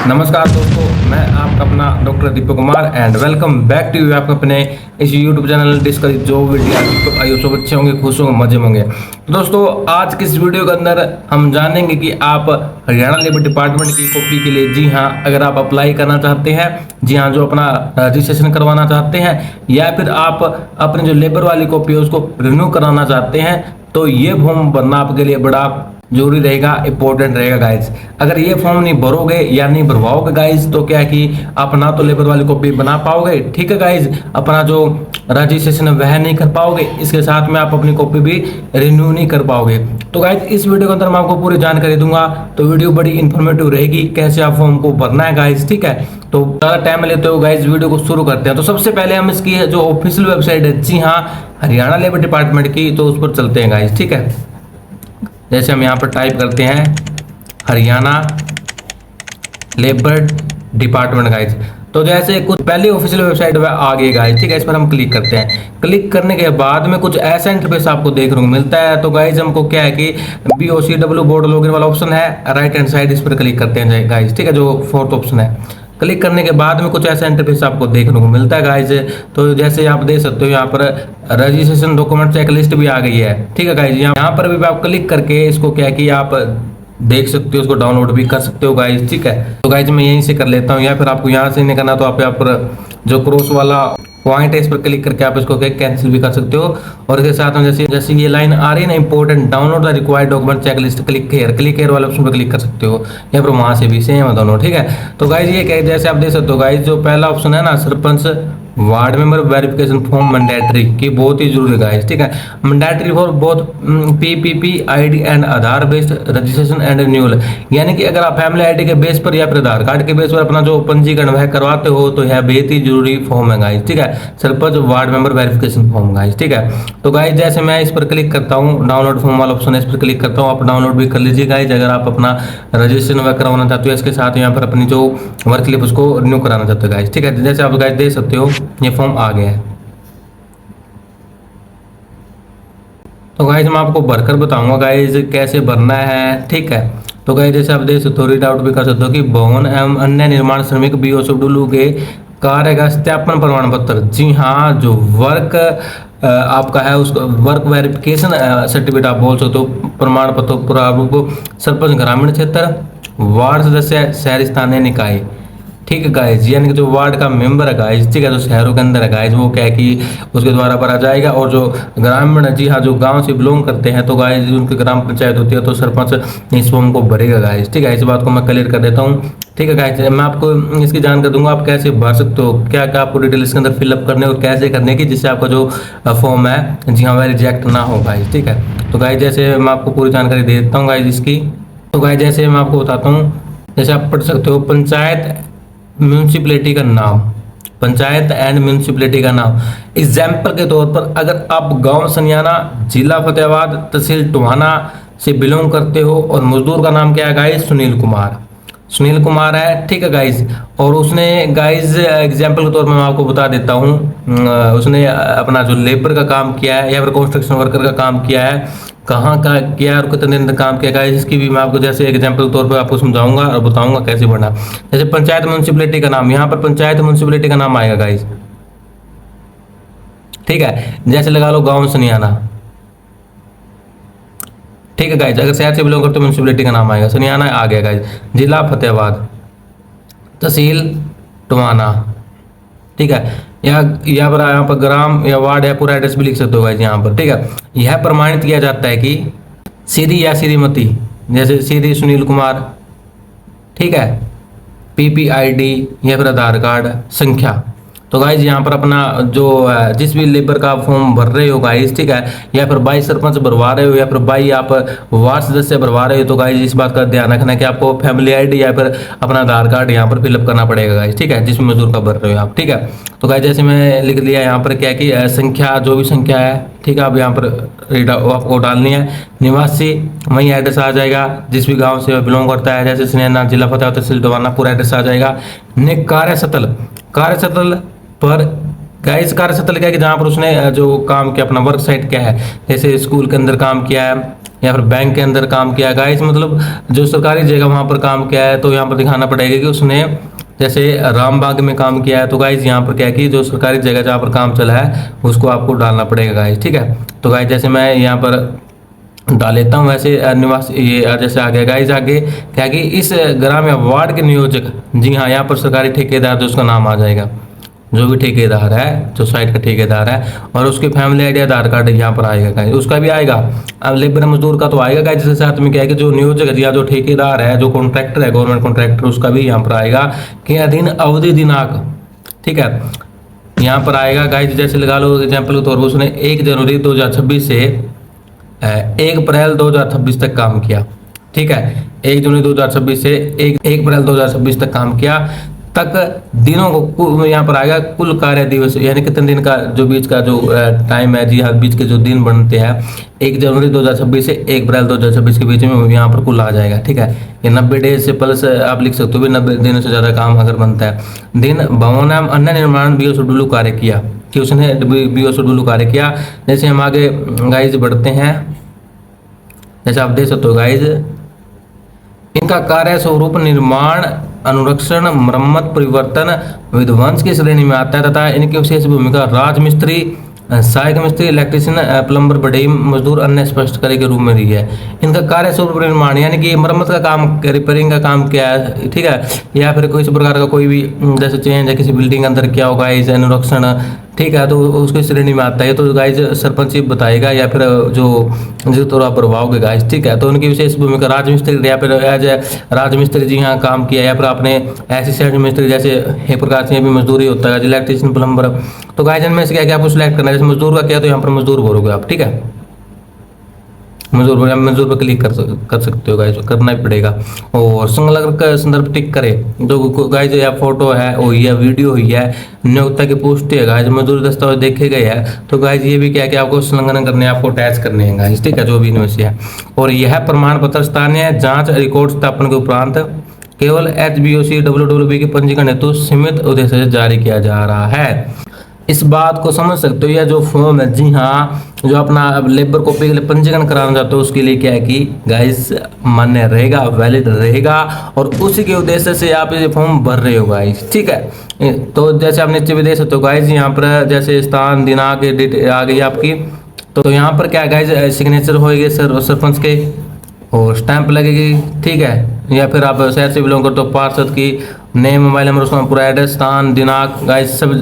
नमस्कार दोस्तों, मैं आपका अपना doctor Deepak Kumar and welcome back to you आपके अपने इस यूट्यूब चैनल डिस्कस जो वीडियो आइयो सब अच्छे होंगे, खुश होंगे, मजे होंगे। तो दोस्तों, आज की इस वीडियो के अंदर हम जानेंगे कि आप हरियाणा लेबर डिपार्टमेंट की कॉपी के लिए, जी हाँ, अगर आप अप्लाई करना चाहते हैं, जी हाँ, जो अपना रजिस्ट्रेशन करवाना चाहते हैं, या फिर आप अपने जो लेबर वाली कॉपी है उसको रिन्यू कराना चाहते हैं, तो ये फॉर्म भरना आपके लिए बड़ा जरूरी रहेगा, इंपॉर्टेंट रहेगा गाइज। अगर ये फॉर्म नहीं भरोगे या नहीं भरवाओगे गाइज, तो क्या है कि आप ना तो लेबर वाली कॉपी बना पाओगे, ठीक है गाइज, अपना जो रजिस्ट्रेशन है वह नहीं कर पाओगे, इसके साथ में आप अपनी कॉपी भी रिन्यू नहीं कर पाओगे। तो गाइज इस वीडियो के अंदर मैं आपको पूरी जानकारी दूंगा, तो वीडियो बड़ी इंफॉर्मेटिव रहेगी, कैसे आप फॉर्म को भरना है गाइज, ठीक है। तो ज़्यादा टाइम लेते हो गाइज, वीडियो को शुरू करते हैं। तो सबसे पहले हम इसकी जो ऑफिशियल वेबसाइट है, जी हाँ, हरियाणा लेबर डिपार्टमेंट की, तो उस पर चलते हैं गाइज, ठीक है। जैसे हम यहाँ पर टाइप करते हैं हरियाणा लेबर डिपार्टमेंट गाइज, तो जैसे कुछ पहले ऑफिशियल वेबसाइट वह आ गई गाइज, ठीक है। इस पर हम क्लिक करते हैं। क्लिक करने के बाद में कुछ ऐसा इंटरफेस आपको देखने को मिलता है। तो गाइज हमको क्या है कि BOCW बोर्ड लॉगिन वाला ऑप्शन है, राइट हैंड साइड, इस पर क्लिक करते हैं गाइज, ठीक है, जो फोर्थ ऑप्शन है। क्लिक करने के बाद में कुछ ऐसा इंटरफेस आपको देखने को मिलता है गाइज। तो जैसे आप देख सकते हो यहाँ पर रजिस्ट्रेशन डॉक्यूमेंट चेकलिस्ट भी आ गई है, ठीक है गाइज। यहाँ पर भी आप क्लिक करके इसको क्या है कि आप देख सकते हो, उसको डाउनलोड भी कर सकते हो गाइज, ठीक है। तो गाइज मैं यहीं से कर लेता हूँ, या फिर आपको यहाँ से नहीं करना तो आप यहाँ पर जो क्रॉस वाला पॉइंट है इस पर क्लिक करके आप इसको कैंसिल भी कर सकते हो। और इसके साथ में जैसे जैसे ये लाइन आ रही है ना, important, download the required document checklist, click here वाले ऑप्शन पर क्लिक कर सकते हो, या फिर वहां से भी सेम है दोनों, ठीक है। तो गाइज ये क्या, जैसे आप देख सकते हो गाइज, जो पहला ऑप्शन है ना, sarpanch ward member verification form mandatory की, बहुत ही जरूरी गाइज, ठीक है। Mandatory for both PPP ID and Aadhaar based registration and renewal, यानी कि अगर आप फैमिली आईडी के बेस पर या फिर आधार कार्ड के बेस पर अपना जो पंजीकरण वह करवाते हो, तो यह बेहद ही जरूरी फॉर्म है गाइज, ठीक है। Sarpanch ward member verification form guys, ठीक है। तो गाइज जैसे मैं इस पर क्लिक करता हूँ, डाउनलोड फॉर्म वाला ऑप्शन है, इस पर क्लिक करता हूँ, आप डाउनलोड भी कर लीजिए गाइज, अगर आप अपना रजिस्ट्रेशन वह करवाना चाहते हो, इसके साथ यहाँ पर अपनी जो वर्क स्लिप उसको रिन्यू कराना चाहते हो गाइज, ठीक है। जैसे आप गाइज देख सकते हो ये फॉर्म आ गया है। तो गाइज मैं आपको भरकर बताऊंगा गाइज कैसे भरना है, ठीक है। तो गाइज जैसे आप देख सकते हो, रीड आउट भी कर सकते हो कि भवन एवं अन्य निर्माण श्रमिक BOCW के कार्य का सत्यापन प्रमाण पत्र, जी हाँ, जो वर्क आपका है उसको वर्क वेरिफिकेशन सर्टिफिकेट आप बोल सकते हो, प्रमाण पत्र प्रारूप, सरपंच ग्रामीण क्षेत्र, वार्ड सदस्य शहरी स्थानीय निकाय, ठीक है गाइज, यानी कि जो वार्ड का मेंबर है गाइज, ठीक है, जो शहरों के अंदर है गाइज, वो क्या है कि उसके द्वारा भरा जाएगा। और जो ग्रामीण, जी हाँ, जो गांव से बिलोंग करते हैं, तो गाइज उनकी ग्राम पंचायत होती है, तो सरपंच इस फॉर्म को भरेगा गाइज, ठीक है। इस बात को मैं क्लियर कर देता हूँ, ठीक है गाइज। मैं आपको इसकी जानकारी दूंगा, आप कैसे भर सकते हो, क्या क्या आपको डिटेल इसके अंदर फिलअप करने और कैसे करने की, जिससे आपका जो फॉर्म है, जी हाँ, वह रिजेक्ट ना हो गाइज, ठीक है। तो गाइज जैसे मैं आपको पूरी जानकारी दे देता हूँ गाइज इसकी। तो गाइज जैसे मैं आपको बताता हूँ, जैसे आप पढ़ सकते हो, पंचायत म्यूनसिपलिटी का नाम, पंचायत एंड म्यूनसिपलिटी का नाम। एग्जाम्पल के तौर पर अगर आप गांव सनियाना, जिला फतेहाबाद, तहसील टोहाना से बिलोंग करते हो, और मजदूर का नाम क्या है गाइस, सुनील कुमार, सुनील कुमार है, ठीक है गाइज। और उसने गाइज एग्जाम्पल के तौर पर मैं आपको बता देता हूँ, उसने अपना जो लेबर का काम किया है या फिर कंस्ट्रक्शन वर्कर का काम किया है, कहाँ का किया है और कितने दिन काम किया गाइज, इसकी भी मैं आपको जैसे एग्जाम्पल के तौर पर आपको समझाऊंगा और बताऊंगा कैसे बढ़ना। जैसे पंचायत म्यूनसिपलिटी का नाम, यहाँ पर पंचायत म्यूनसिपलिटी का नाम आएगा गाइज, ठीक है। जैसे लगा लो गाँव सनियाना, ठीक है गाइज, अगर शहर से बिलोंग करते हो म्यूनसिपलिटी का नाम आएगा, सनियाना आ गया गाइज। जिला फतेहाबाद, तहसील टोहाना, ठीक है। यहाँ पर ग्राम या वार्ड या पूरा एड्रेस भी लिख सकते हो गाइज यहाँ पर, ठीक है। यह प्रमाणित किया जाता है कि श्री या श्रीमती, जैसे श्री सुनील कुमार, ठीक है, PPID या फिर आधार कार्ड संख्या। तो गाइज यहाँ पर अपना जो जिस भी लेबर का फॉर्म भर रहे हो गाइज, ठीक है, या फिर बाई सरपंच भरवा रहे हो या फिर बाई आप वार्ड सदस्य भरवा रहे हो, तो गाइज इस बात का ध्यान रखना कि आपको फैमिली आईडी या फिर अपना आधार कार्ड यहाँ पर फिलअप करना पड़ेगा गाइज, ठीक है, जिस मजदूर का भर रहे हो आप, ठीक है। तो गाइज जैसे मैं लिख लिया यहाँ पर क्या कि संख्या, जो भी संख्या है, ठीक है, आप यहाँ पर आपको डालनी है। निवासी, वही एड्रेस आ जाएगा जिस भी गाँव से बिलोंग करता है, जैसे स्नेहा, जिला फतेहाबाद, तहसील टोहाना, पूरा एड्रेस आ जाएगा। कार्यस्थल, कार्यस्थल पर गाइस कार्यस्थल क्या है कि जहाँ पर उसने जो काम किया, अपना वर्क साइट क्या है, जैसे स्कूल के अंदर काम किया है या फिर बैंक के अंदर काम किया है गाइस, मतलब जो सरकारी जगह वहाँ पर काम किया है, तो यहाँ पर दिखाना पड़ेगा कि उसने जैसे रामबाग में काम किया है। तो गाइस यहाँ पर क्या है कि जो सरकारी जगह जहाँ पर काम चला है उसको आपको डालना पड़ेगा गाइस, ठीक है। तो गाइस जैसे मैं यहाँ पर डाल लेता हूँ, वैसे निवास ये जैसे आ गया गाइस। आगे क्या है कि इस ग्राम या वार्ड के नियोजक, जी हाँ, यहाँ पर सरकारी ठेकेदार जो उसका नाम आ जाएगा, जो भी ठेकेदार है, जो साइट का ठेकेदार है, और उसके फैमिली आईडी आधार कार्ड यहाँ पर आएगा गाइस, उसका भी आएगा। अब लेबर मजदूर का तो आएगा गाइस, जिसके साथ में क्या है कि जो नियोजक है या जो ठेकेदार है, जो कॉन्ट्रैक्टर है, गवर्नमेंट कॉन्ट्रैक्टर, उसका भी यहाँ पर आएगा कि अधीन अवधि दिनांक, ठीक है, यहाँ पर आएगा गाइस। जैसे लगा लो एग्जाम्पल के तौर पर उसने 1 जनवरी 2026 से 1 अप्रैल 2026 तक काम किया, ठीक है। 1 जनवरी 2026 से 1 अप्रैल 2026 तक काम किया, तक दिनों को यहाँ पर आएगा कुल कार्य दिवस, यानी कितने दिन का जो बीच का जो टाइम है, जी हाँ, बीच के जो दिन बनते हैं 1 जनवरी 2026 से 1 अप्रैल 2026 के बीच में यहाँ पर कुल आ जाएगा, ठीक है। ये 90 डेज से प्लस आप लिख सकते हो, 90 दिनों से ज़्यादा काम अगर बनता है। दिन भवन एवं अन्य निर्माण बीओ शेड्यूल कार्य किया, कि उसने बीओ शेड्यूल कार्य किया। जैसे हम आगे गाइज बढ़ते हैं, जैसे आप देख सकते हो गाइज, इनका कार्य स्वरूप निर्माण, अनुरक्षण, मरम्मत, परिवर्तन, विध्वंस की श्रेणी में आता है तथा इनकी विशेष भूमिका राजमिस्त्री, सहायक मिस्त्री, इलेक्ट्रीशियन, प्लम्बर, बढ़ई मजदूर, अन्य स्पष्ट कार्य के रूप में रही है। इनका कार्य स्वरूप निर्माण, यानी कि मरम्मत का काम, रिपेयरिंग का काम किया है, ठीक है, या फिर किसी प्रकार का कोई भी जैसे चेंज है किसी बिल्डिंग के अंदर किया होगा, इस अनुरक्षण, ठीक है, तो उसकी श्रेणी में आता है। तो गाइज सरपंच ही बताएगा, या फिर जो तौर पर वाओगे गाइज, ठीक है। तो उनकी विशेष भूमिका राजमिस्त्री, या फिर एज राजमिस्त्री जी हाँ काम किया, या फिर आपने असिस्टेंट मिस्त्री, जैसे एक प्रकार से भी मजदूरी होता है, इलेक्ट्रीशियन, प्लम्बर। तो गाइज इनमें से क्या क्या आपको सिलेक्ट करना है, जैसे मजदूर का क्या, तो यहाँ पर मजदूर भरोगे आप, ठीक है, मजदूर पर क्लिक कर सकते हो गाइज, करना ही पड़ेगा। और संलग्न का संदर्भ टिक करे, जो गाइज या फोटो है हुई है, वीडियो हुई है, नियोक्ता की पुष्टि है गाइज, मजदूरी दस्तावेज देखे गए हैं, तो गाइज ये भी क्या है कि आपको संलग्न करने, आपको अटैच करने हैं गाइज, ठीक है, जो भी इनमें से है। और यह प्रमाण पत्र स्थानीय जांच रिकॉर्ड स्थापन के उपरांत केवल HBOC WWB के पंजीकरण हेतु सीमित उद्देश्य से जारी किया जा रहा है। इस बात को समझ सकते हो, यह जो फॉर्म है, जी हाँ, जो अपना अब लेबर कॉपी के लिए पंजीकरण कराना चाहते हो, उसके लिए क्या है कि गाइस मान्य रहेगा, वैलिड रहेगा, और उसी के उद्देश्य से आप ये फॉर्म भर रहे हो गाइस, ठीक है। तो जैसे आप नीचे भी देख सकते हो गाइस, यहाँ पर जैसे स्थान, दिनांक, डेट आ गई आपकी। तो यहाँ पर क्या गाइस सिग्नेचर होएगी सरपंच के, और स्टैंप लगेगी, ठीक है, या फिर आप शहर से बिलोंग करते हो, पार्षद की नेम, मोबाइल नंबर, उसका पूरा एड्रेस, स्थान, दिनांक गाइस सब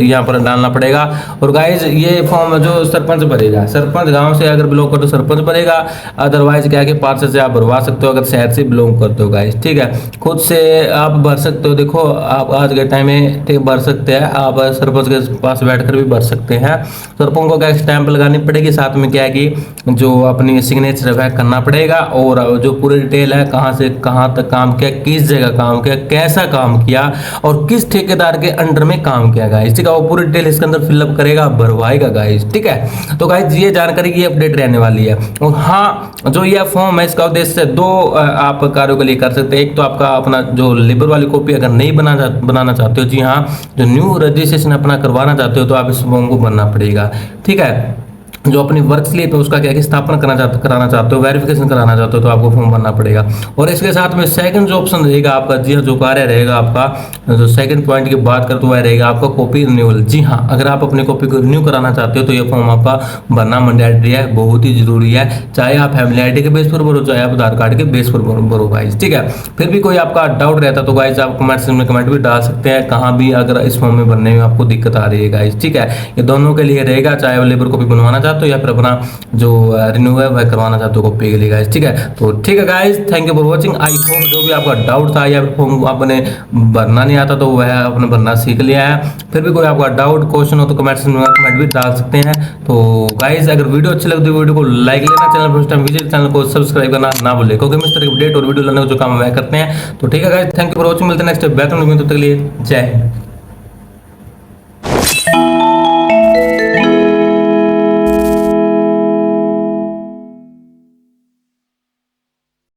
यहाँ पर डालना पड़ेगा। और गाइस ये फॉर्म जो सरपंच भरेगा, सरपंच गांव से अगर बिलोंग करते हो सरपंच भरेगा, अदरवाइज क्या है कि पार्षद से आप भरवा सकते हो अगर शहर से बिलोंग करते हो गाइस, ठीक है। खुद से आप भर सकते हो, देखो आप आज के टाइम में ठीक भर सकते हैं, आप सरपंच के पास बैठ कर भी भर सकते हैं। सरपंच को क्या स्टैंप लगानी पड़ेगी, साथ में क्या है कि जो अपनी सिग्नेचर है करना पड़ेगा, और जो पूरी डिटेल है, कहाँ से कहाँ तक काम किया, किस जगह काम किया, कैसा काम किया, और किस ठेकेदार के अंडर में काम किया गाइस, ठीक है, वो पूरी डिटेल इसके अंदर फिलअप करेगा, भरवाएगा गाइस, ठीक है। तो गाइस ये जानकारी की अपडेट रहने वाली है। और हाँ, जो ये फॉर्म है इसका उद्देश्य 2 आप कार्यों के लिए कर सकते हैं। एक तो आपका अपना जो लेबर वाली कॉपी अगर नहीं बनाना चाहते हो, जी हाँ, जो न्यू रजिस्ट्रेशन अपना करवाना चाहते हो, तो आप इस फॉर्म को भरना पड़ेगा, ठीक है। जो अपनी वर्क स्लिप है उसका क्या कि स्थापना कराना चाहते हो, वेरिफिकेशन कराना चाहते हो, तो आपको फॉर्म भरना पड़ेगा। और इसके साथ में सेकंड जो ऑप्शन रहेगा आपका, जी हाँ, जो कार्य रहेगा आपका, जो सेकंड पॉइंट की बात करते हुए रहेगा आपका कॉपी रिन्यूअल। जी हाँ, अगर आप अपनी कॉपी को रिन्यू कराना चाहते हो तो ये फॉर्म आपका भरना मैंडेटरी है, बहुत ही जरूरी है, चाहे आप फैमिली आईडी के बेस पर भरो, चाहे आप आधार कार्ड के बेस पर भरो गाइस, ठीक है। फिर भी कोई आपका डाउट रहता तो गाइस आप कमेंट सेक्शन में कमेंट भी डाल सकते हैं, कहाँ भी अगर इस फॉर्म में भरने में आपको दिक्कत आ रही है गाइस, ठीक है। ये दोनों के लिए रहेगा, चाहे लेबर कॉपी बनवाना चाहते हो या फिर अपना जो रिन्यू है वह करवाना चाहते हो कॉपी के लिए गाइस, ठीक है। तो ठीक है guys, thank you for watching. I hope जो भी आपका डाउट था या फॉर्म आपने भरना नहीं आता तो वह आपने भरना सीख लिया है। फिर भी कोई आपका डाउट क्वेश्चन हो तो कमेंट में कमेंट भी डाल सकते हैं। तो गाइस अगर वीडियो अच्छी लगती है वीडियो को लाइक लेना, channel first time visit channel को सब्सक्राइब करना ना भूले, क्योंकि इस तरह की अपडेट और वीडियो लाने का जो काम वह करते हैं। तो ठीक है guys, thank you for watching, मिलते हैं नेक्स्ट बेहतर वीडियो में, तब तक के लिए जय हिंद।